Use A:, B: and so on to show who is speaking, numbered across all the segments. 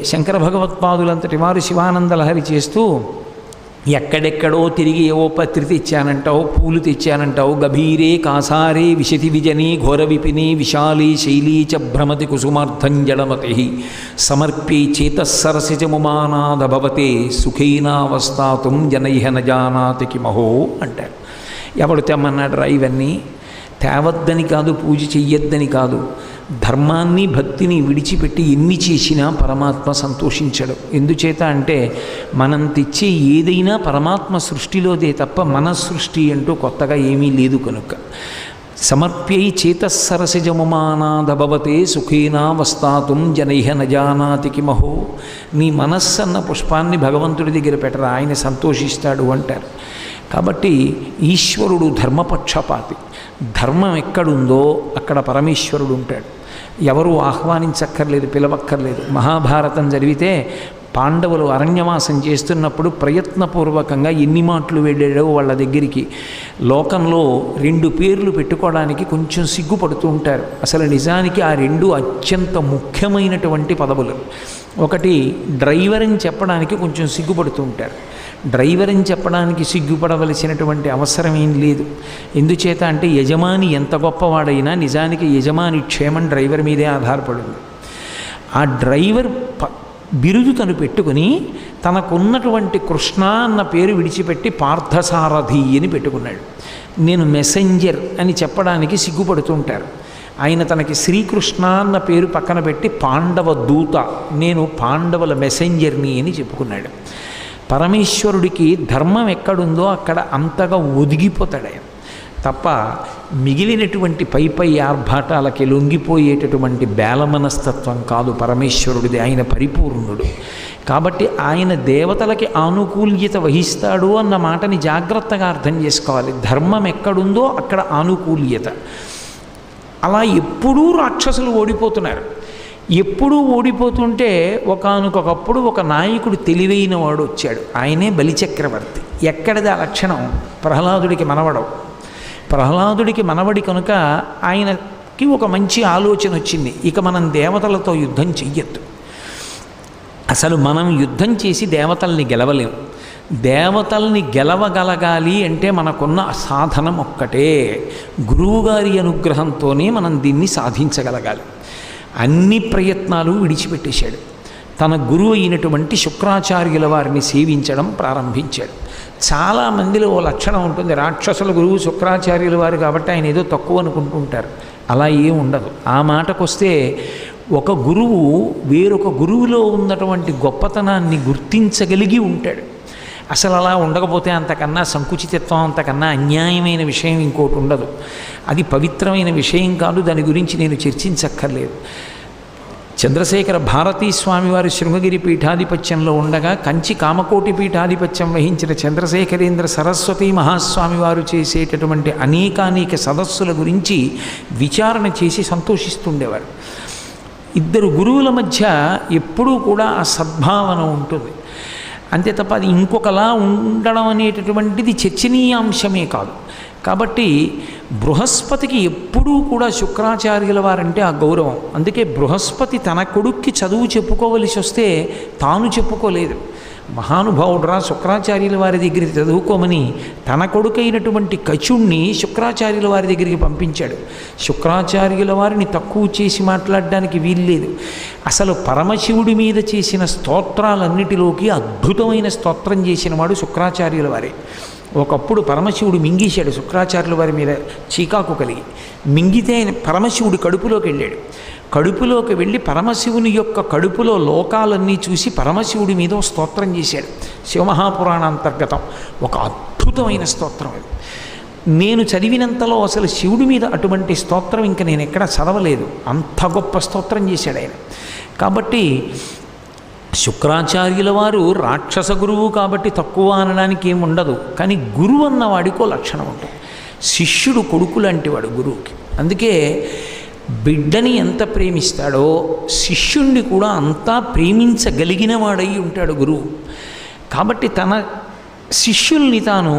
A: శంకర భగవత్పాదులంతటి వారు శివానంద లహరి చేస్తూ ఎక్కడెక్కడో తిరిగి ఏవో పత్రి తెచ్చానంటావు, పూలు తెచ్చానంటావు, గభీరే కాసారే విశతి విజని ఘోర విపిని విశాలీ శైలీ చ భ్రమతి కుసుమార్థం జడమతి సమర్ప్యై చేతస్సరసిజముమానాద భవతే సుఖైనావస్థాతుం జనైహ నజానాతి కిమహో అంటారు. ఎవడు తెమ్మన్నాడు రా ఇవన్నీ? తేవద్దని కాదు, పూజ చెయ్యొద్దని కాదు, ధర్మాన్ని భక్తిని విడిచిపెట్టి ఎన్ని చేసినా పరమాత్మ సంతోషించడు. ఎందుచేత అంటే మనం తెచ్చే ఏదైనా పరమాత్మ సృష్టిలోదే తప్ప మన సృష్టి అంటూ కొత్తగా ఏమీ లేదు కనుక. సమర్ప్యై చేతస్సరసిజముమానాద భవతే సుఖేనావస్థాతుం జనైహ నజానాతి కిమహో. నీ మనస్సన్న పుష్పాన్ని భగవంతుడి దగ్గర పెట్టరా, ఆయన సంతోషిస్తాడు అంటారు. కాబట్టి ఈశ్వరుడు ధర్మపక్షపాతి. ధర్మం ఎక్కడుందో అక్కడ పరమేశ్వరుడు ఉంటాడు. ఎవరు ఆహ్వానించక్కర్లేదు, పిలవక్కర్లేదు. మహాభారతం చదివితే పాండవులు అరణ్యవాసం చేస్తున్నప్పుడు ప్రయత్నపూర్వకంగా ఎన్ని మాటలు వెళ్ళాడో వాళ్ళ దగ్గరికి. లోకంలో 2 పేర్లు పెట్టుకోవడానికి కొంచెం సిగ్గుపడుతూ ఉంటారు. అసలు నిజానికి ఆ 2 అత్యంత ముఖ్యమైనటువంటి పదవులు. ఒకటి డ్రైవర్ అని చెప్పడానికి కొంచెం సిగ్గుపడుతూ ఉంటారు. డ్రైవర్ అని చెప్పడానికి సిగ్గుపడవలసినటువంటి అవసరం ఏం లేదు. ఎందుచేత అంటే యజమాని ఎంత గొప్పవాడైనా నిజానికి యజమాని క్షేమం డ్రైవర్ మీదే ఆధారపడింది. ఆ డ్రైవర్ బిరుదు తను పెట్టుకుని తనకున్నటువంటి కృష్ణ అన్న పేరు విడిచిపెట్టి పార్థసారథి అని పెట్టుకున్నాడు. నేను మెసెంజర్ అని చెప్పడానికి సిగ్గుపడుతుంటారు. ఆయన తనకి శ్రీకృష్ణ అన్న పేరు పక్కన పెట్టి పాండవ దూత, నేను పాండవుల మెసెంజర్ని అని చెప్పుకున్నాడు. పరమేశ్వరుడికి ధర్మం ఎక్కడుందో అక్కడ అంతగా ఒదిగిపోతాడు ఆయన తప్ప మిగిలినటువంటి పై ఆర్భాటాలకి లొంగిపోయేటటువంటి బేలమనస్తత్వం కాదు పరమేశ్వరుడిది. ఆయన పరిపూర్ణుడు కాబట్టి ఆయన దేవతలకి ఆనుకూల్యత వహిస్తాడు అన్న మాటని జాగ్రత్తగా అర్థం చేసుకోవాలి. ధర్మం ఎక్కడుందో అక్కడ ఆనుకూల్యత. అలా ఎప్పుడూ రాక్షసులు ఓడిపోతున్నారు. ఎప్పుడూ ఓడిపోతుంటే ఒకానొకప్పుడు ఒక నాయకుడు తెలివైన వాడు వచ్చాడు. ఆయనే బలిచక్రవర్తి. ఎక్కడిది ఆ లక్షణం? ప్రహ్లాదుడికి మనవడం. ప్రహ్లాదుడికి మనవడి కనుక ఆయనకి ఒక మంచి ఆలోచన వచ్చింది. ఇక మనం దేవతలతో యుద్ధం చెయ్యొద్దు. అసలు మనం యుద్ధం చేసి దేవతల్ని గెలవలేం. దేవతల్ని గెలవగలగాలి అంటే మనకున్న సాధనం ఒక్కటే, గురువుగారి అనుగ్రహంతోనే మనం దీన్ని సాధించగలగాలి. అన్ని ప్రయత్నాలు విడిచిపెట్టేశాడు. తన గురువు అయినటువంటి శుక్రాచార్యుల వారిని సేవించడం ప్రారంభించాడు. చాలామందిలో ఓ లక్షణం ఉంటుంది, రాక్షసుల గురువు శుక్రాచార్యుల వారు కాబట్టి ఆయన ఏదో తక్కువ అనుకుంటుంటారు. అలా ఏం ఉండదు. ఆ మాటకొస్తే ఒక గురువు వేరొక గురువులో ఉన్నటువంటి గొప్పతనాన్ని గుర్తించగలిగి ఉంటాడు. అసలు అలా ఉండకపోతే అంతకన్నా సంకుచితత్వం, అంతకన్నా అన్యాయమైన విషయం ఇంకోటి ఉండదు. అది పవిత్రమైన విషయం కాదు, దాని గురించి నేను చర్చించక్కర్లేదు. చంద్రశేఖర భారతీ స్వామివారి శృంగగిరి పీఠాధిపత్యంలో ఉండగా కంచి కామకోటి పీఠాధిపత్యం వహించిన చంద్రశేఖరేంద్ర సరస్వతీ మహాస్వామి వారు చేసేటటువంటి అనేకానేక సదస్సుల గురించి విచారణ చేసి సంతోషిస్తుండేవారు. ఇద్దరు గురువుల మధ్య ఎప్పుడూ కూడా ఆ సద్భావన ఉంటుంది. అంతే తప్ప అది ఇంకొకలా ఉండడం అనేటటువంటిది చర్చనీయాంశమే కాదు. కాబట్టి బృహస్పతికి ఎప్పుడూ కూడా శుక్రాచార్యుల వారంటే ఆ గౌరవం. అందుకే బృహస్పతి తన కొడుక్కి చదువు చెప్పుకోవలసి వస్తే తాను చెప్పుకోలేదు. మహానుభావుడురా శుక్రాచార్యుల వారి దగ్గరికి చదువుకోమని తన కొడుకైనటువంటి కచుణ్ణి శుక్రాచార్యుల వారి దగ్గరికి పంపించాడు. శుక్రాచార్యుల వారిని తక్కువ చేసి మాట్లాడడానికి వీల్లేదు. అసలు పరమశివుడి మీద చేసిన స్తోత్రాలన్నిటిలోకి అద్భుతమైన స్తోత్రం చేసిన వాడు శుక్రాచార్యుల వారే. ఒకప్పుడు పరమశివుడు మింగేశాడు శుక్రాచార్యుల వారి మీద చీకాకు కలిగి. మింగితే ఆయన పరమశివుడి కడుపులోకి వెళ్ళాడు. కడుపులోకి వెళ్ళి పరమశివుని యొక్క కడుపులో లోకాలన్నీ చూసి పరమశివుడి మీద స్తోత్రం చేశాడు. శివమహాపురాణాంతర్గతం ఒక అద్భుతమైన స్తోత్రం అది. నేను చదివినంతలో అసలు శివుడి మీద అటువంటి స్తోత్రం ఇంకా నేను ఎక్కడ చదవలేదు. అంత గొప్ప స్తోత్రం చేశాడు ఆయన. కాబట్టి శుక్రాచార్యుల వారు రాక్షస గురువు కాబట్టి తక్కువ అనడానికి ఏమి ఉండదు. కానీ గురువు అన్నవాడికో లక్షణం ఉంటుంది. శిష్యుడు కొడుకు లాంటి వాడు గురువుకి. అందుకే బిడ్డని ఎంత ప్రేమిస్తాడో శిష్యుణ్ణి కూడా అంతా ప్రేమించగలిగిన వాడై ఉంటాడు గురువు. కాబట్టి తన శిష్యుల్ని తాను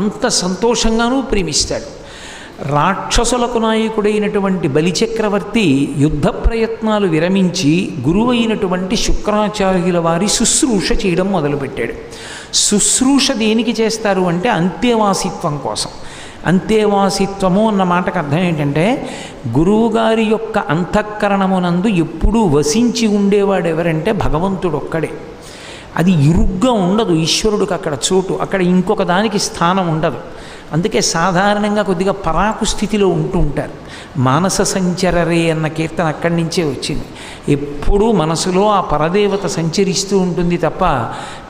A: అంత సంతోషంగానూ ప్రేమిస్తాడు. రాక్షసులకు నాయకుడైనటువంటి బలిచక్రవర్తి యుద్ధ ప్రయత్నాలు విరమించి గురువైనటువంటి శుక్రాచార్యుల వారి శుశ్రూష చేయడం మొదలుపెట్టాడు. శుశ్రూష దేనికి చేస్తారు అంటే అంతేవాసిత్వం కోసం. అంతేవాసిత్వము అన్న మాటకు అర్థం ఏంటంటే గురువుగారి యొక్క అంతఃకరణమునందు ఎప్పుడూ వసించి ఉండేవాడు ఎవరంటే భగవంతుడు ఒక్కడే. అది ఇరుగ్గా ఉండదు ఈశ్వరుడికి అక్కడ చోటు, అక్కడ ఇంకొక దానికి స్థానం ఉండదు. అందుకే సాధారణంగా కొద్దిగా పరాకు స్థితిలో ఉంటూ ఉంటారు. మానస సంచరరే అన్న కీర్తన అక్కడి నుంచే వచ్చింది. ఎప్పుడూ మనసులో ఆ పరదేవత సంచరిస్తూ ఉంటుంది తప్ప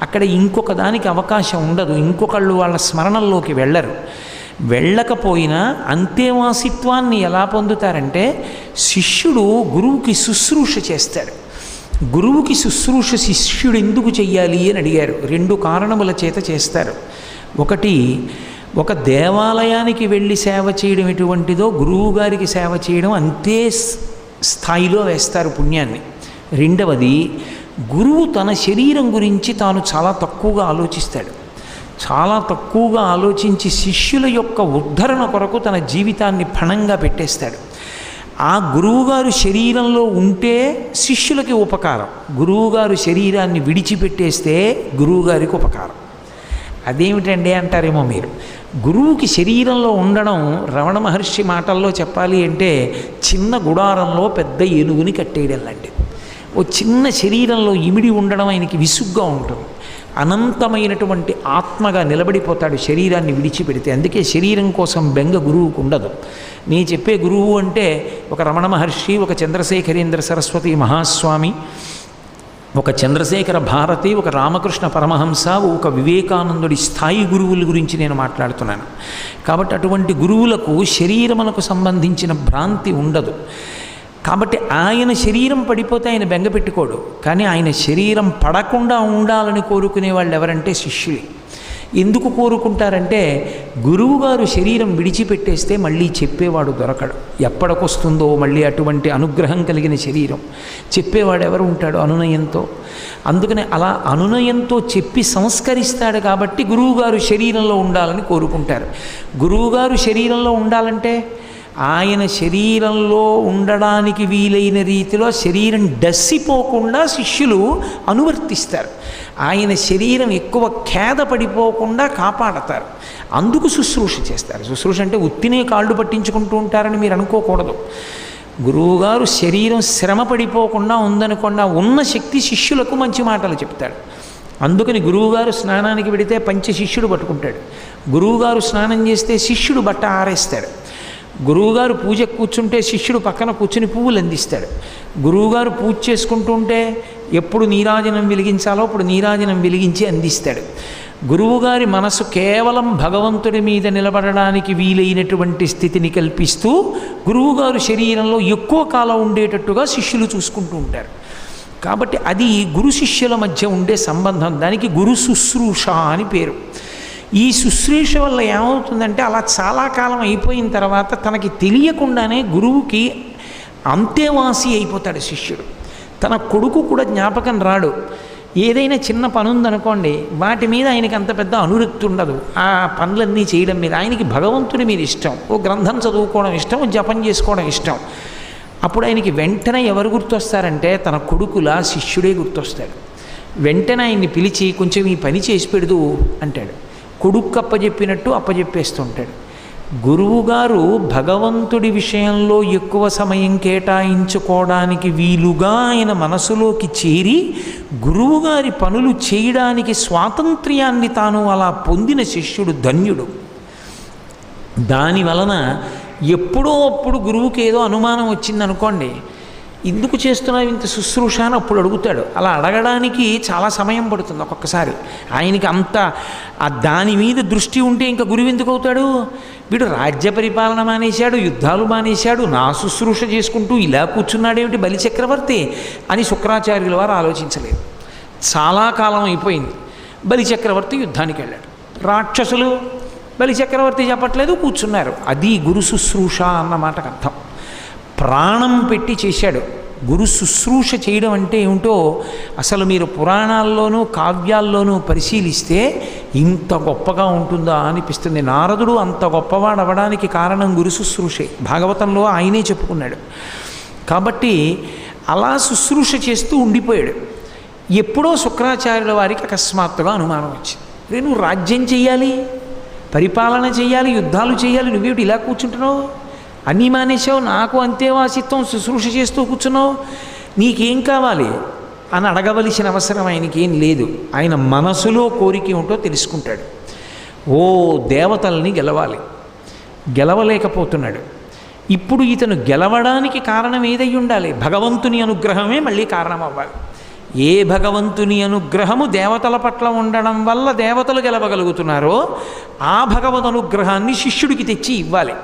A: అక్కడ ఇంకొక దానికి అవకాశం ఉండదు. ఇంకొకళ్ళు వాళ్ళ స్మరణల్లోకి వెళ్ళరు. వెళ్ళకపోయినా అంతేవాసిత్వాన్ని ఎలా పొందుతారంటే శిష్యుడు గురువుకి శుశ్రూష చేస్తాడు. గురువుకి శుశ్రూష శిష్యుడు ఎందుకు చెయ్యాలి అని అడిగారు. 2 కారణముల చేత చేస్తారు. ఒకటి, ఒక దేవాలయానికి వెళ్ళి సేవ చేయడం ఎటువంటిదో గురువుగారికి సేవ చేయడం అంతే స్థాయిలో వేస్తారు పుణ్యాన్ని. రెండవది, గురువు తన శరీరం గురించి తాను చాలా తక్కువగా ఆలోచిస్తాడు. చాలా తక్కువగా ఆలోచించి శిష్యుల యొక్క ఉద్ధరణ కొరకు తన జీవితాన్ని పణంగా పెట్టేస్తాడు. ఆ గురువుగారు శరీరంలో ఉంటే శిష్యులకి ఉపకారం, గురువుగారు శరీరాన్ని విడిచిపెట్టేస్తే గురువుగారికి ఉపకారం. అదేమిటండి అంటారేమో మీరు. గురువుకి శరీరంలో ఉండడం రమణ మహర్షి మాటల్లో చెప్పాలి అంటే చిన్న గుడారంలో పెద్ద ఏనుగుని కట్టేయడం లాంటిది. ఓ చిన్న శరీరంలో ఇమిడి ఉండడం ఆయనకి విసుగ్గా ఉంటుంది. అనంతమైనటువంటి ఆత్మగా నిలబడిపోతాడు శరీరాన్ని విడిచిపెడితే. అందుకే శరీరం కోసం బెంగ గురువుకు ఉండదు. నీ చెప్పే గురువు అంటే ఒక రమణ మహర్షి, ఒక చంద్రశేఖరేంద్ర సరస్వతి మహాస్వామి, ఒక చంద్రశేఖర భారతి, ఒక రామకృష్ణ పరమహంస, ఒక వివేకానందుడి స్థాయి గురువుల గురించి నేను మాట్లాడుతున్నాను. కాబట్టి అటువంటి గురువులకు శరీరమునకు సంబంధించిన భ్రాంతి ఉండదు. కాబట్టి ఆయన శరీరం పడిపోతే ఆయన బెంగ పెట్టుకోడు. కానీ ఆయన శరీరం పడకుండా ఉండాలని కోరుకునే వాళ్ళు ఎవరంటే శిష్యులే. ఎందుకు కోరుకుంటారంటే గురువుగారు శరీరం విడిచిపెట్టేస్తే మళ్ళీ చెప్పేవాడు దొరకడు. ఎప్పటికొస్తుందో మళ్ళీ అటువంటి అనుగ్రహం కలిగిన శరీరం చెప్పేవాడు ఎవరు ఉంటాడు అనునయంతో. అందుకనే అలా అనునయంతో చెప్పి సంస్కరిస్తాడు కాబట్టి గురువుగారు శరీరంలో ఉండాలని కోరుకుంటారు. గురువుగారు శరీరంలో ఉండాలంటే ఆయన శరీరంలో ఉండడానికి వీలైన రీతిలో శరీరం డస్సిపోకుండా శిష్యులు అనువర్తిస్తారు. ఆయన శరీరం ఎక్కువ ఖేద పడిపోకుండా కాపాడతారు. అందుకు శుశ్రూష చేస్తారు. శుశ్రూష అంటే ఉత్తినే కాళ్ళు పట్టించుకుంటూ ఉంటారని మీరు అనుకోకూడదు. గురువుగారు శరీరం శ్రమ పడిపోకుండా ఉందనకుండా ఉన్న శక్తి శిష్యులకు మంచి మాటలు చెప్తాడు. అందుకని గురువుగారు స్నానానికి వెడితే పంచె శిష్యుడు పట్టుకుంటాడు. గురువుగారు స్నానం చేస్తే శిష్యుడు బట్ట ఆరేస్తాడు. గురువుగారు పూజకు కూర్చుంటే శిష్యుడు పక్కన కూర్చుని పువ్వులు అందిస్తాడు. గురువుగారు పూజ చేసుకుంటూ ఉంటే ఎప్పుడు నీరాజనం వెలిగించాలో అప్పుడు నీరాజనం వెలిగించి అందిస్తాడు. గురువుగారి మనసు కేవలం భగవంతుడి మీద నిలబడడానికి వీలైనటువంటి స్థితిని కల్పిస్తూ గురువుగారు శరీరంలో ఎక్కువ కాలం ఉండేటట్టుగా శిష్యులు చూసుకుంటూ ఉంటారు. కాబట్టి అది గురు శిష్యుల మధ్య ఉండే సంబంధం. దానికి గురు శుశ్రూష అని పేరు. ఈ శుశ్రూష వల్ల ఏమవుతుందంటే అలా చాలా కాలం అయిపోయిన తర్వాత తనకి తెలియకుండానే గురువుకి అంతేవాసి అయిపోతాడు శిష్యుడు. తన కొడుకు కూడా జ్ఞాపకం రాడు. ఏదైనా చిన్న పని ఉందనుకోండి, వాటి మీద ఆయనకి అంత పెద్ద అనురక్తి ఉండదు. ఆ పనులన్నీ చేయడం మీద ఆయనకి భగవంతుడి మీద ఇష్టం, ఓ గ్రంథం చదువుకోవడం ఇష్టం, జపం చేసుకోవడం ఇష్టం. అప్పుడు ఆయనకి వెంటనే ఎవరు గుర్తొస్తారంటే తన కొడుకులా శిష్యుడే గుర్తొస్తాడు. వెంటనే ఆయన్ని పిలిచి కొంచెం ఈ పని చేసి పెడదు అంటాడు. కొడుకు అప్పజెప్పినట్టు అప్పజెప్పేస్తుంటాడు. గురువుగారు భగవంతుడి విషయంలో ఎక్కువ సమయం కేటాయించుకోవడానికి వీలుగా ఆయన మనసులోకి చేరి గురువుగారి పనులు చేయడానికి స్వాతంత్ర్యాన్ని తాను అలా పొందిన శిష్యుడు ధన్యుడు. దానివలన ఎప్పుడో అప్పుడు గురువుకి ఏదో అనుమానం వచ్చిందనుకోండి, ఎందుకు చేస్తున్నావు ఇంత శుశ్రూష అని అప్పుడు అడుగుతాడు. అలా అడగడానికి చాలా సమయం పడుతుంది ఒక్కొక్కసారి. ఆయనకి అంత దాని మీద దృష్టి ఉంటే ఇంకా గురువు ఎందుకు అవుతాడు? వీడు రాజ్య పరిపాలన మానేశాడు, యుద్ధాలు మానేశాడు, నా శుశ్రూష చేసుకుంటూ ఇలా కూర్చున్నాడేమిటి బలిచక్రవర్తి అని శుక్రాచార్యుల వారు ఆలోచించలేదు. చాలా కాలం అయిపోయింది. బలిచక్రవర్తి యుద్ధానికి వెళ్ళాడు. రాక్షసులు బలిచక్రవర్తి చెప్పట్లేదు, కూర్చున్నారు. అది గురు శుశ్రూష అన్న మాటకు అర్థం. ప్రాణం పెట్టి చేశాడు. గురు శుశ్రూష చేయడం అంటే ఏమిటో అసలు మీరు పురాణాల్లోనూ కావ్యాల్లోనూ పరిశీలిస్తే ఇంత గొప్పగా ఉంటుందా అనిపిస్తుంది. నారదుడు అంత గొప్పవాడు అవ్వడానికి కారణం గురు శుశ్రూషే. భాగవతంలో ఆయనే చెప్పుకున్నాడు. కాబట్టి అలా శుశ్రూష చేస్తూ ఉండిపోయాడు. ఎప్పుడో శుక్రాచార్యుల వారికి అకస్మాత్తుగా అనుమానం వచ్చింది. నువ్వు రాజ్యం చెయ్యాలి, పరిపాలన చేయాలి, యుద్ధాలు చేయాలి, నువ్వేమిటి ఇలా కూర్చుంటున్నావు, అన్నీ మానేశావు, నాకు అంతేవాసిత్వం శుశ్రూష చేస్తూ కూర్చున్నావు, నీకేం కావాలి అని అడగవలసిన అవసరం ఆయనకేం లేదు. ఆయన మనసులో కోరిక ఏమిటో తెలుసుకుంటాడు. ఓ దేవతల్ని గెలవాలి, గెలవలేకపోతున్నాడు. ఇప్పుడు ఇతను గెలవడానికి కారణం ఏదై ఉండాలి? భగవంతుని అనుగ్రహమే మళ్ళీ కారణం అవ్వాలి. ఏ భగవంతుని అనుగ్రహము దేవతల పట్ల ఉండడం వల్ల దేవతలు గెలవగలుగుతున్నారో ఆ భగవద్ అనుగ్రహాన్ని శిష్యుడికి తెచ్చి ఇవ్వాలి.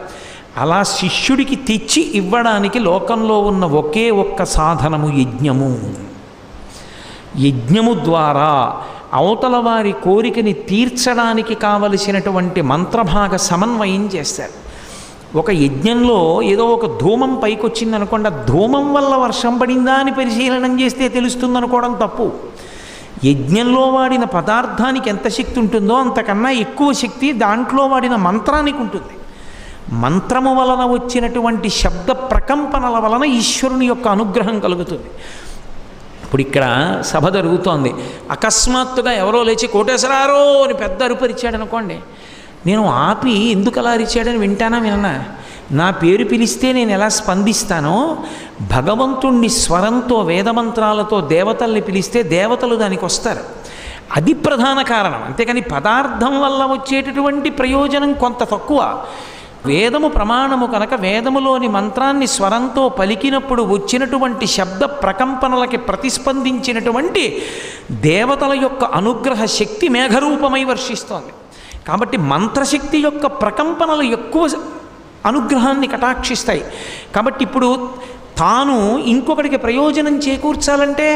A: అలా శిష్యుడికి తెచ్చి ఇవ్వడానికి లోకంలో ఉన్న ఒకే ఒక్క సాధనము యజ్ఞము. యజ్ఞము ద్వారా అవతల వారి కోరికని తీర్చడానికి కావలసినటువంటి మంత్రభాగ సమన్వయం చేస్తారు. ఒక యజ్ఞంలో ఏదో ఒక ధూమం పైకి వచ్చిందనుకోండి, ధూమం వల్ల వర్షం పడిందా అని పరిశీలనం చేస్తే తెలుస్తుంది అనుకోవడం తప్పు. యజ్ఞంలో వాడిన పదార్థానికి ఎంత శక్తి ఉంటుందో అంతకన్నా ఎక్కువ శక్తి దాంట్లో వాడిన మంత్రానికి ఉంటుంది. మంత్రము వలన వచ్చినటువంటి శబ్ద ప్రకంపనల వలన ఈశ్వరుని యొక్క అనుగ్రహం కలుగుతుంది. ఇప్పుడు ఇక్కడ సభ జరుగుతోంది, అకస్మాత్తుగా ఎవరో లేచి కోటేశ్వరారో అని పెద్ద అరుపరిచాడు అనుకోండి, నేను ఆపి ఎందుకు అలా అరిచాడని వింటానా విననా? నా పేరు పిలిస్తే నేను ఎలా స్పందిస్తానో, భగవంతుణ్ణి స్వరంతో వేదమంత్రాలతో దేవతల్ని పిలిస్తే దేవతలు దానికి వస్తారు. అది ప్రధాన కారణం. అంతేకాని పదార్థం వల్ల వచ్చేటటువంటి ప్రయోజనం కొంత తక్కువ. వేదము ప్రమాణము కనుక వేదములోని మంత్రాన్ని స్వరంతో పలికినప్పుడు వచ్చినటువంటి శబ్ద ప్రకంపనలకి ప్రతిస్పందించినటువంటి దేవతల యొక్క అనుగ్రహ శక్తి మేఘరూపమై వర్షిస్తోంది. కాబట్టి మంత్రశక్తి యొక్క ప్రకంపనలు ఎక్కువ అనుగ్రహాన్ని కటాక్షిస్తాయి. కాబట్టి ఇప్పుడు తాను ఇంకొకటికి ప్రయోజనం చేకూర్చాలంటే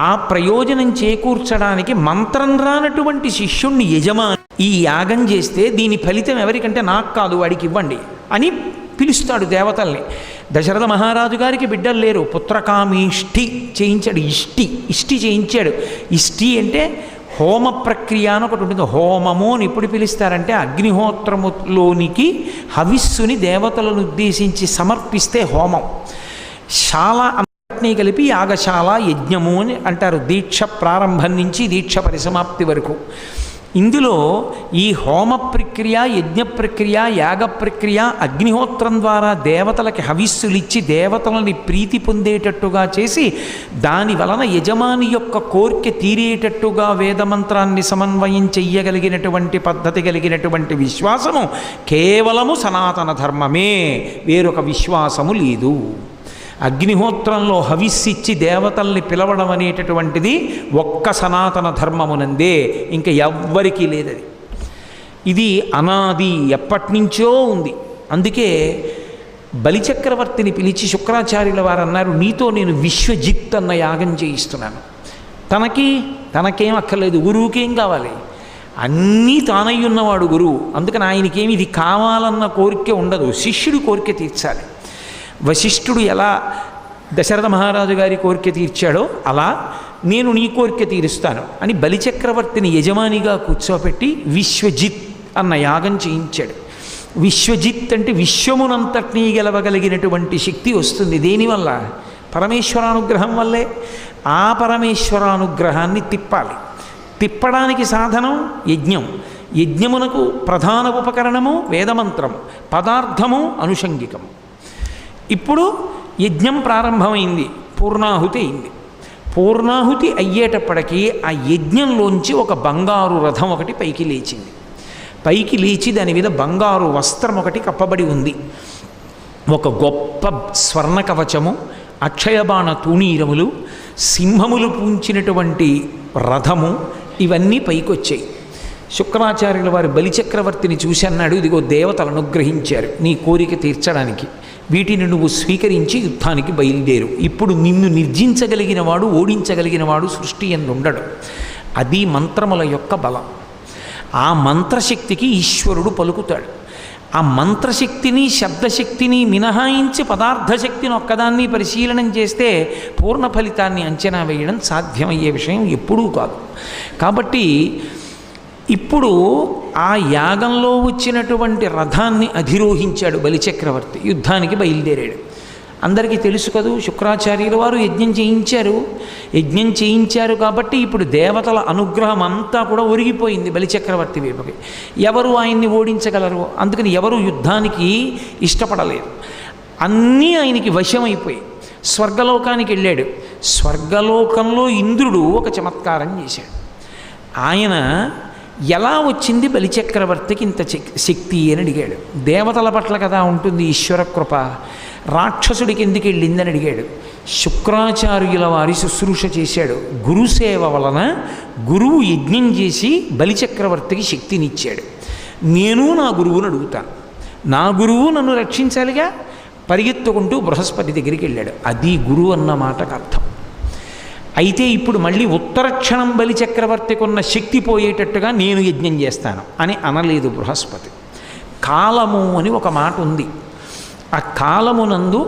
A: ఆ ప్రయోజనం చేకూర్చడానికి మంత్రం రానటువంటి శిష్యుణ్ణి యజమాని ఈ యాగం చేస్తే దీని ఫలితం ఎవరికంటే నాకు కాదు వాడికి ఇవ్వండి అని పిలుస్తాడు దేవతల్ని. దశరథ మహారాజు గారికి బిడ్డలు లేరు, పుత్రకామీష్టి చేయించాడు, ఇష్టి చేయించాడు. ఇష్టి అంటే హోమ ప్రక్రియ అని ఒకటి ఉంటుంది. హోమము అని ఎప్పుడు పిలుస్తారంటే అగ్నిహోత్రములోనికి హవిస్సుని దేవతలను ఉద్దేశించి సమర్పిస్తే హోమం. శాల అంతటినీ కలిపి యాగశాల యజ్ఞము అని అంటారు, దీక్ష ప్రారంభం నుంచి దీక్ష పరిసమాప్తి వరకు. ఇందులో ఈ హోమ ప్రక్రియ, యజ్ఞ ప్రక్రియ, యాగ ప్రక్రియ, అగ్నిహోత్రం ద్వారా దేవతలకి హవిస్సులిచ్చి దేవతలని ప్రీతి పొందేటట్టుగా చేసి దాని వలన యజమాని యొక్క కోరిక తీరేటట్టుగా వేదమంత్రాన్ని సమన్వయం చెయ్యగలిగినటువంటి పద్ధతి కలిగినటువంటి విశ్వాసము కేవలము సనాతన ధర్మమే, వేరొక విశ్వాసము లేదు. అగ్నిహోత్రంలో హవిస్సిచ్చి దేవతల్ని పిలవడం అనేటటువంటిది ఒక్క సనాతన ధర్మమునందే, ఇంకా ఎవ్వరికీ లేదది. ఇది అనాది, ఎప్పటినుంచో ఉంది. అందుకే బలిచక్రవర్తిని పిలిచి శుక్రాచార్యుల వారు అన్నారు, నీతో నేను విశ్వజిత్ అన్న యాగం చేయిస్తున్నాను. తనకేం అక్కర్లేదు, గురువుకేం కావాలి, అన్నీ తానయ్యున్నవాడు గురువు. అందుకని ఆయనకేమి ఇది కావాలన్న కోరిక ఉండదు, శిష్యుడి కోరిక తీర్చాలి. వశిష్ఠుడు ఎలా దశరథ మహారాజు గారి కోరిక తీర్చాడో అలా నేను నీ కోరిక తీరుస్తాను అని బలిచక్రవర్తిని యజమానిగా కూర్చోపెట్టి విశ్వజిత్ అన్న యాగం చేయించాడు. విశ్వజిత్ అంటే విశ్వమునంతటినీ గెలవగలిగినటువంటి శక్తి వస్తుంది. దేనివల్ల? పరమేశ్వరానుగ్రహం వల్లే. ఆ పరమేశ్వరానుగ్రహాన్ని తిప్పడానికి సాధనం యజ్ఞం. యజ్ఞమునకు ప్రధాన ఉపకరణము వేదమంత్రం, పదార్థము అనుషంగికము. ఇప్పుడు యజ్ఞం ప్రారంభమైంది, పూర్ణాహుతి అయింది. పూర్ణాహుతి అయ్యేటప్పటికీ ఆ యజ్ఞంలోంచి ఒక బంగారు రథం ఒకటి పైకి లేచింది. పైకి లేచి దాని మీద బంగారు వస్త్రం ఒకటి కప్పబడి ఉంది. ఒక గొప్ప స్వర్ణ కవచము, అక్షయబాణ తూణీరములు, సింహములు పూంచినటువంటి రథము, ఇవన్నీ పైకొచ్చాయి. శుక్రాచార్యుల వారు బలిచక్రవర్తిని చూసి అన్నాడు, ఇదిగో దేవతలు అనుగ్రహించారు నీ కోరిక తీర్చడానికి, వీటిని నువ్వు స్వీకరించి యుద్ధానికి బయలుదేరు. ఇప్పుడు నిన్ను నిర్జించగలిగిన వాడు, ఓడించగలిగిన వాడు సృష్టి యందు ఉండడు. అది మంత్రముల యొక్క బలం. ఆ మంత్రశక్తికి ఈశ్వరుడు పలుకుతాడు. ఆ మంత్రశక్తిని శబ్దశక్తిని మినహాయించి పదార్థశక్తిని ఒక్కదాన్ని పరిశీలనం చేస్తే పూర్ణ ఫలితాన్ని అంచనా వేయడం సాధ్యమయ్యే విషయం ఎప్పుడూ కాదు. కాబట్టి ఇప్పుడు ఆ యాగంలో వచ్చినటువంటి రథాన్ని అధిరోహించాడు బలిచక్రవర్తి, యుద్ధానికి బయలుదేరాడు. అందరికీ తెలుసు కదూ, శుక్రాచార్యుల వారు యజ్ఞం చేయించారు కాబట్టి ఇప్పుడు దేవతల అనుగ్రహం అంతా కూడా ఒరిగిపోయింది బలిచక్రవర్తి వైపుకి. ఎవరు ఆయన్ని ఓడించగలరు? అందుకని ఎవరు యుద్ధానికి ఇష్టపడలేదు. అన్నీ ఆయనకి వశమైపోయి స్వర్గలోకానికి వెళ్ళాడు. స్వర్గలోకంలో ఇంద్రుడు ఒక చమత్కారం చేశాడు. ఆయన ఎలా వచ్చింది బలిచక్రవర్తికి ఇంత శక్తి అని అడిగాడు. దేవతల పట్ల కదా ఉంటుంది ఈశ్వర కృప, రాక్షసుడికి ఎందుకు వెళ్ళిందని అడిగాడు. శుక్రాచార్యుల వారి శుశ్రూష చేశాడు. గురుసేవ వలన గురువు యజ్ఞం చేసి బలిచక్రవర్తికి శక్తినిచ్చాడు. నేను నా గురువుని అడుగుతాను, నా గురువు నన్ను రక్షించాలిగా. పరిగెత్తుకుంటూ బృహస్పతి దగ్గరికి వెళ్ళాడు. అది గురువు అన్న మాటకు అర్థం. అయితే ఇప్పుడు మళ్ళీ ఉత్తరక్షణం బలిచక్రవర్తికి ఉన్న శక్తి పోయేటట్టుగా నేను యజ్ఞం చేస్తాను అని అనలేదు బృహస్పతి. కాలము అని ఒక మాట ఉంది. ఆ కాలమునందు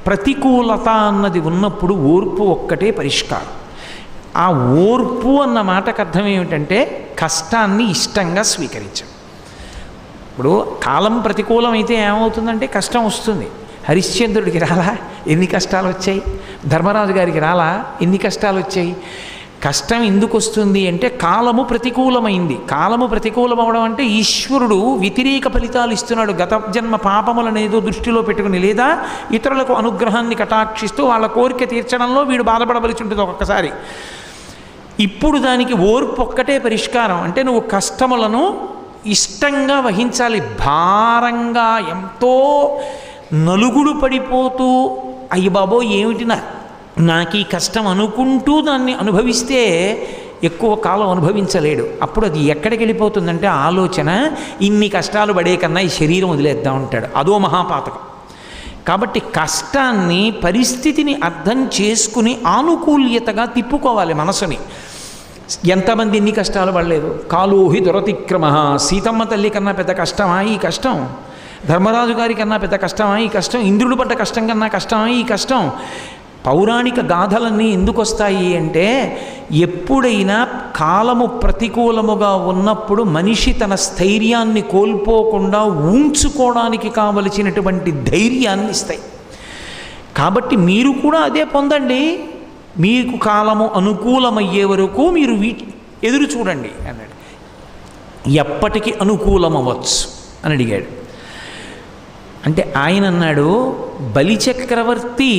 A: ప్రతికూలత అన్నది ఉన్నప్పుడు ఓర్పు ఒక్కటే పరిష్కారం. ఆ ఓర్పు అన్న మాటకు అర్థం ఏమిటంటే కష్టాన్ని ఇష్టంగా స్వీకరించడం. ఇప్పుడు కాలం ప్రతికూలమైతే ఏమవుతుందంటే కష్టం వస్తుంది. హరిశ్చంద్రుడికి రాలా, ఎన్ని కష్టాలు వచ్చాయి? ధర్మరాజు గారికి రాలా, ఎన్ని కష్టాలు వచ్చాయి? కష్టం ఎందుకు వస్తుంది అంటే కాలము ప్రతికూలమైంది. కాలము ప్రతికూలం అవడం అంటే ఈశ్వరుడు వ్యతిరేక ఫలితాలు ఇస్తున్నాడు. గత జన్మ పాపములనేదో దృష్టిలో పెట్టుకుని లేదా ఇతరులకు అనుగ్రహాన్ని కటాక్షిస్తూ వాళ్ళ కోరిక తీర్చడంలో వీడు బాధపడవలసి ఉంటుంది ఒక్కొక్కసారి. ఇప్పుడు దానికి ఓర్పు ఒక్కటే పరిష్కారం. అంటే నువ్వు కష్టములను ఇష్టంగా వహించాలి. భారంగా ఎంతో నలుగుడు పడిపోతూ అయ్య బాబో ఏమిటి నాకు ఈ కష్టం అనుకుంటూ దాన్ని అనుభవిస్తే ఎక్కువ కాలం అనుభవించలేడు. అప్పుడు అది ఎక్కడికి వెళ్ళిపోతుందంటే ఆలోచన ఇన్ని కష్టాలు పడే కన్నా ఈ శరీరం వదిలేద్దాం ఉంటాడు. అదో మహాపాతకం. కాబట్టి కష్టాన్ని పరిస్థితిని అర్థం చేసుకుని ఆనుకూల్యతగా తిప్పుకోవాలి మనసుని. ఎంతమంది ఎన్ని కష్టాలు పడలేదు? కాలోహి దురతిక్రమ, సీతమ్మ తల్లి కన్నా పెద్ద కష్టమా ఈ కష్టం? ధర్మరాజు గారి కన్నా పెద్ద కష్టమా ఈ కష్టం? ఇంద్రుడు పడ్డ కష్టం కన్నా కష్టమా ఈ కష్టం? పౌరాణిక గాథలన్నీ ఎందుకు వస్తాయి అంటే ఎప్పుడైనా కాలము ప్రతికూలముగా ఉన్నప్పుడు మనిషి తన స్థైర్యాన్ని కోల్పోకుండా ఉంచుకోవడానికి కావలసినటువంటి ధైర్యాన్ని ఇస్తాయి. కాబట్టి మీరు కూడా అదే పొందండి. మీకు కాలము అనుకూలమయ్యే వరకు మీరు ఎదురు చూడండి అన్నాడు. ఎప్పటికీ అనుకూలమవచ్చు అని అడిగాడు. అంటే ఆయన అన్నాడు, బలిచక్రవర్తి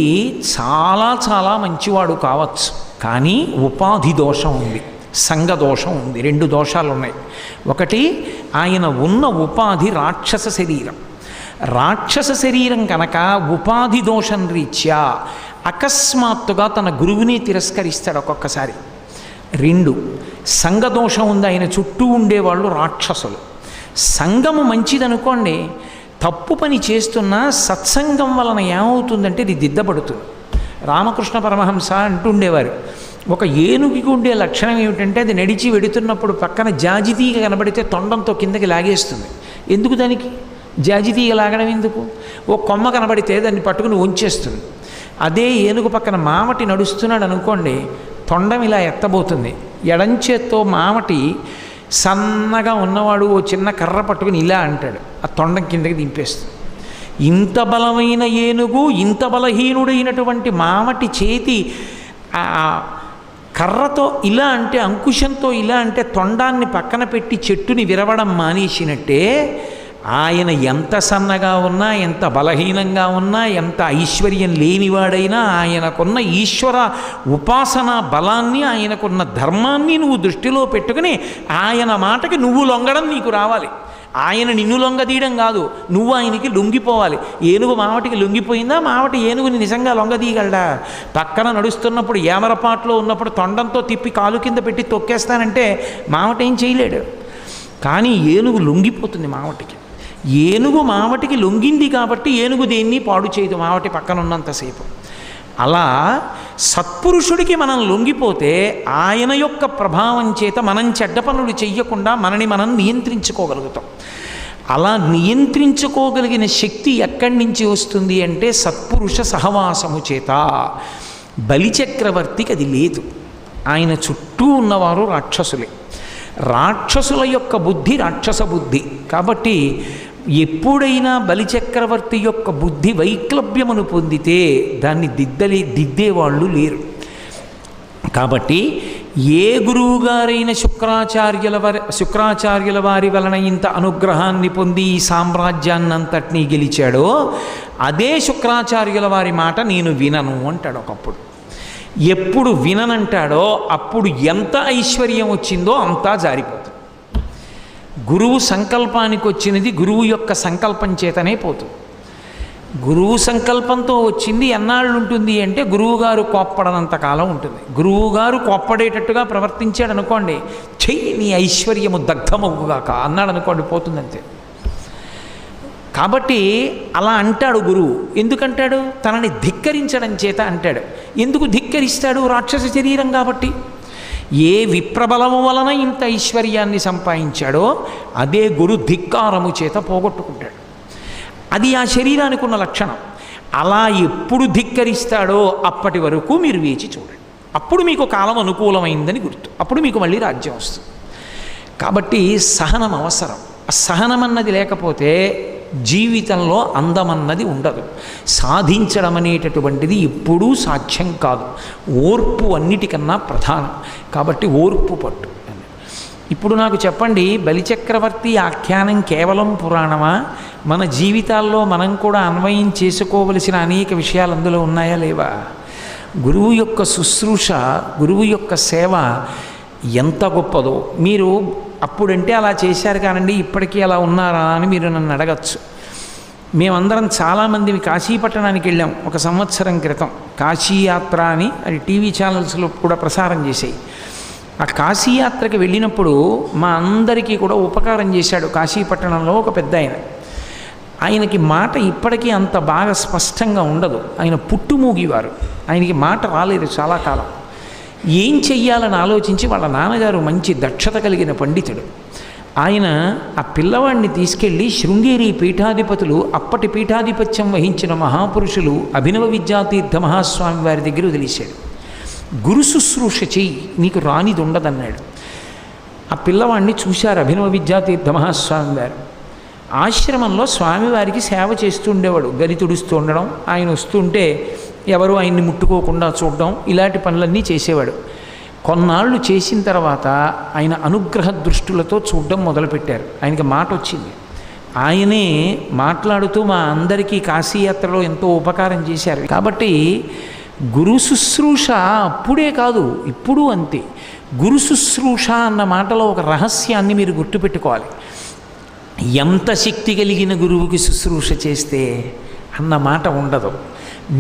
A: చాలా చాలా మంచివాడు కావచ్చు, కానీ ఉపాధి దోషం ఉంది, సంఘ దోషం ఉంది. రెండు దోషాలు ఉన్నాయి. ఒకటి, ఆయన ఉన్న ఉపాధి రాక్షస శరీరం. రాక్షస శరీరం కనుక ఉపాధి దోషం రీత్యా అకస్మాత్తుగా తన గురువుని తిరస్కరిస్తాడు ఒక్కొక్కసారి. రెండు, సంఘదోషం ఉంది. ఆయన చుట్టూ ఉండేవాళ్ళు రాక్షసులు. సంఘము మంచిదనుకోండి, తప్పు పని చేస్తున్నా సత్సంగం వలన ఏమవుతుందంటే ఇది దిద్దబడుతుంది. రామకృష్ణ పరమహంస అంటుండేవారు, ఒక ఏనుగుకి ఉండే లక్షణం ఏమిటంటే అది నడిచి వెడుతున్నప్పుడు పక్కన జాజితీగ కనబడితే తొండంతో కిందకి లాగేస్తుంది. ఎందుకు దానికి జాజితీగ లాగడం ఎందుకు? ఓ కొమ్మ కనబడితే దాన్ని పట్టుకుని ఉంచేస్తుంది. అదే ఏనుగు పక్కన మామటి నడుస్తున్నాడు అనుకోండి, తొండం ఇలా ఎత్తబోతుంది. ఎడంచేత్తో మామటి సన్నగా ఉన్నవాడు ఓ చిన్న కర్ర పట్టుకుని ఇలా అంటాడు, ఆ తొండం కిందకి దింపేస్తుంది. ఇంత బలమైన ఏనుగు, ఇంత బలహీనుడైనటువంటి మామటి చేతి ఆ కర్రతో ఇలా అంటే, అంకుశంతో ఇలా అంటే తొండాన్ని పక్కన పెట్టి చెట్టుని విరవడం మానేసినట్టే ఆయన ఎంత సన్నగా ఉన్నా, ఎంత బలహీనంగా ఉన్నా, ఎంత ఐశ్వర్యం లేనివాడైనా ఆయనకున్న ఈశ్వర ఉపాసన బలాన్ని, ఆయనకున్న ధర్మాన్ని నువ్వు దృష్టిలో పెట్టుకుని ఆయన మాటకి నువ్వు లొంగడం నీకు రావాలి. ఆయన నిన్ను లొంగదీయడం కాదు, నువ్వు ఆయనకి లొంగిపోవాలి. ఏనుగు మావటికి లొంగిపోయిందా? మావటి ఏనుగుని నిజంగా లొంగదీయగలడా? పక్కన నడుస్తున్నప్పుడు ఏమరపాట్లో ఉన్నప్పుడు తొండంతో తిప్పి కాలు కింద పెట్టి తొక్కేస్తానంటే మావటి ఏం చేయలేడు. కానీ ఏనుగు లొంగిపోతుంది మావటికి. ఏనుగు మావటికి లొంగింది కాబట్టి ఏనుగు దేన్ని పాడు చేయదు మావటి పక్కన ఉన్నంతసేపు. అలా సత్పురుషుడికి మనం లొంగిపోతే ఆయన యొక్క ప్రభావం చేత మనం చెడ్డ పనులు చెయ్యకుండా మనని మనం నియంత్రించుకోగలుగుతాం. అలా నియంత్రించుకోగలిగిన శక్తి ఎక్కడి నుంచి వస్తుంది అంటే సత్పురుష సహవాసము చేత. బలిచక్రవర్తికి అది లేదు. ఆయన చుట్టూ ఉన్నవారు రాక్షసులే. రాక్షసుల యొక్క బుద్ధి రాక్షస బుద్ధి. కాబట్టి ఎప్పుడైనా బలిచక్రవర్తి యొక్క బుద్ధి వైక్లభ్యమును పొందితే దాన్ని దిద్దేవాళ్ళు లేరు. కాబట్టి ఏ గురువుగారైన శుక్రాచార్యుల వారి వలన ఇంత అనుగ్రహాన్ని పొంది ఈ సామ్రాజ్యాన్నంతటినీ గెలిచాడో అదే శుక్రాచార్యుల వారి మాట నేను వినను అంటాడు ఒకప్పుడు. ఎప్పుడు విననంటాడో అప్పుడు ఎంత ఐశ్వర్యం వచ్చిందో అంతా జారిపోతుంది. గురువు సంకల్పానికి వచ్చినది గురువు యొక్క సంకల్పం చేతనే పోతుంది. గురువు సంకల్పంతో వచ్చింది ఎన్నాళ్ళు ఉంటుంది అంటే గురువుగారు కోప్పడనంత కాలం ఉంటుంది. గురువుగారు కోప్పడేటట్టుగా ప్రవర్తించాడు అనుకోండి, చెయ్యి నీ ఐశ్వర్యము దగ్ధమవుగాక అన్నాడు అనుకోండి, పోతుందంతే. కాబట్టి అలా అంటాడు గురువు. ఎందుకంటాడు? తనని ధిక్కరించడం చేత అంటాడు. ఎందుకు ధిక్కరిస్తాడు? రాక్షస శరీరం కాబట్టి. ఏ విప్రబలము వలన ఇంత ఐశ్వర్యాన్ని సంపాదించాడో అదే గురు ధిక్కారము చేత పోగొట్టుకుంటాడు. అది ఆ శరీరానికి ఉన్న లక్షణం. అలా ఎప్పుడు ధిక్కరిస్తాడో అప్పటి వరకు మీరు వేచి చూడండి. అప్పుడు మీకు కాలం అనుకూలమైందని గుర్తు. అప్పుడు మీకు మళ్ళీ రాజ్యం వస్తుంది. కాబట్టి సహనం అవసరం. ఆ సహనం అన్నది లేకపోతే జీవితంలో అందమన్నది ఉండదు. సాధించడం అనేటటువంటిది ఎప్పుడూ సాధ్యం కాదు. ఓర్పు అన్నిటికన్నా ప్రధానం. కాబట్టి ఓర్పు పట్టు. ఇప్పుడు నాకు చెప్పండి, బలిచక్రవర్తి ఆఖ్యానం కేవలం పురాణమా? మన జీవితాల్లో మనం కూడా అన్వయం చేసుకోవలసిన అనేక విషయాలు అందులో ఉన్నాయా లేవా? గురువు యొక్క శుశ్రూష, గురువు యొక్క సేవ ఎంత గొప్పదో. మీరు అప్పుడంటే అలా చేశారు కానండి, ఇప్పటికీ అలా ఉన్నారా అని మీరు నన్ను అడగచ్చు. మేమందరం చాలామంది కాశీపట్టణానికి వెళ్ళాం ఒక సంవత్సరం క్రితం. కాశీయాత్ర అని అది టీవీ ఛానల్స్లో కూడా ప్రసారం చేసాయి. ఆ కాశీయాత్రకి వెళ్ళినప్పుడు మా అందరికీ కూడా ఉపకారం చేశాడు కాశీపట్టణంలో ఒక పెద్ద ఆయన. ఆయనకి మాట ఇప్పటికీ అంత బాగా స్పష్టంగా ఉండదు. ఆయన పుట్టుమూగివారు. ఆయనకి మాట రాలేదు చాలా కాలం. ఏం చెయ్యాలని ఆలోచించి వాళ్ళ నాన్నగారు మంచి దక్షత కలిగిన పండితుడు. ఆయన ఆ పిల్లవాడిని తీసుకెళ్ళి శృంగేరి పీఠాధిపతులు, అప్పటి పీఠాధిపత్యం వహించిన మహాపురుషులు అభినవ విద్యాతీర్థ మహాస్వామి వారి దగ్గర వదిలేశాడు. గురు శుశ్రూష చెయ్యి, నీకు రానిది ఉండదన్నాడు. ఆ పిల్లవాడిని చూశారు అభినవ విద్యాతీర్థ మహాస్వామి వారు. ఆశ్రమంలో స్వామివారికి సేవ చేస్తూ ఉండేవాడు. గది తుడుస్తూ ఉండడం, ఆయన వస్తుంటే ఎవరు ఆయన్ని ముట్టుకోకుండా చూడడం, ఇలాంటి పనులన్నీ చేసేవాడు. కొన్నాళ్ళు చేసిన తర్వాత ఆయన అనుగ్రహ దృష్టులతో చూడడం మొదలుపెట్టారు. ఆయనకి మాట వచ్చింది. ఆయనే మాట్లాడుతూ మా అందరికీ కాశీయాత్రలో ఎంతో ఉపకారం చేశారు. కాబట్టి గురు శుశ్రూష అప్పుడే కాదు, ఇప్పుడు అంతే. గురు శుశ్రూష అన్న మాటలో ఒక రహస్యాన్ని మీరు గుర్తుపెట్టుకోవాలి. ఎంత శక్తి కలిగిన గురువుకి శుశ్రూష చేస్తే అన్న మాట ఉండదు.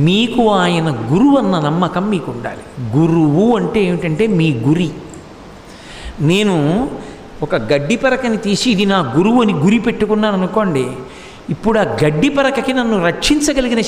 A: మీకు ఆయన గురువు అన్న నమ్మకం మీకు ఉండాలి. గురువు అంటే ఏమిటంటే మీ గురి. నేను ఒక గడ్డి పరకని తీసి ఇది నా గురువు అని గురి పెట్టుకున్నాను అనుకోండి, ఇప్పుడు ఆ గడ్డి పరకకి నన్ను రక్షించగలిగిన